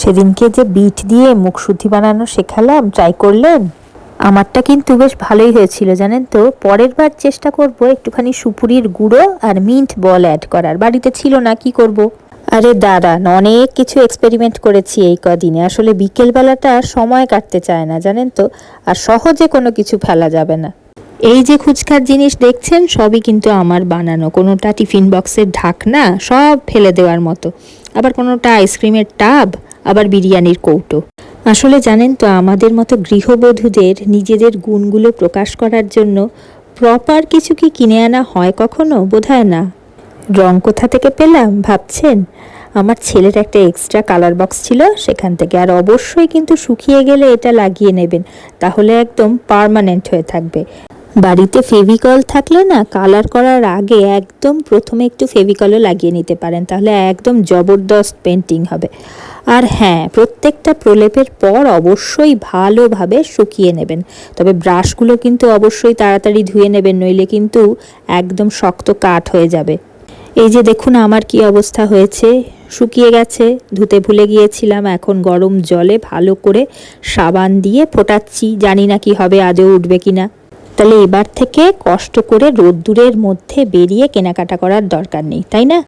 সেদিনকে যে বিট দিয়ে মুখশুদ্ধি বানানো শেখালাম, ট্রাই করলেন? আমারটা কিন্তু বেশ ভালোই হয়েছিল জানেন তো। পরের বার চেষ্টা করব একটুখানি সুপুরির গুঁড়ো আর মিন্ট বল অ্যাড করার। বাড়িতে ছিল না, কি করব। আরে দাঁড়ান, অনেক কিছু এক্সপেরিমেন্ট করেছি এই কদিনে। আসলে বিকেলবেলাটা সময় কাটতে চায় না জানেন তো, আর সহজে কোনো কিছু ফেলা যাবে না। এই যে খুচখাট জিনিস দেখছেন সবই কিন্তু আমার বানানো। কোনোটা টিফিন বক্সের ঢাকনা, সব ফেলে দেওয়ার মতো। আবার কোনোটা আইসক্রিমের টাব, আবার বিরিয়ানির কৌটো। আসলে জানেন তো, আমাদের মতো গৃহবধূদের নিজেদের গুণগুলো প্রকাশ করার জন্য প্রপার কিছু কি কিনে আনা হয় কখনো? বোধহয় না। রং কোথা থেকে পেলাম ভাবছেন? আমার ছেলের একটা এক্সট্রা কালার বক্স ছিল, সেখান থেকে। আর অবশ্যই কিন্তু শুকিয়ে গেলে এটা লাগিয়ে নেবেন, তাহলে একদম পার্মানেন্ট হয়ে থাকবে। বাড়িতে ফেভিকল থাকলে না, কালার করার আগে একদম প্রথমে একটু ফেভিকলও লাগিয়ে নিতে পারেন, তাহলে একদম জবরদস্ত পেন্টিং হবে। আর হ্যাঁ, প্রত্যেকটা প্রলেপের পর অবশ্যই ভালোভাবে শুকিয়ে নেবেন। তবে ব্রাশগুলো কিন্তু অবশ্যই তাড়াতাড়ি ধুয়ে নেবেন, নইলে কিন্তু একদম শক্ত কাঠ হয়ে যাবে। এই যে দেখুন আমার কি অবস্থা হয়েছে, শুকিয়ে গেছে। ধুতে ভুলে গিয়েছিলাম, এখন গরম জলে ভালো করে সাবান দিয়ে ফোটাচ্ছি। জানি না কি হবে, আজও উঠবে কিনা। তাহলে এবার থেকে কষ্ট করে রোদ্দুরের মধ্যে বেরিয়ে কেনাকাটা করার দরকার নেই, তাই না?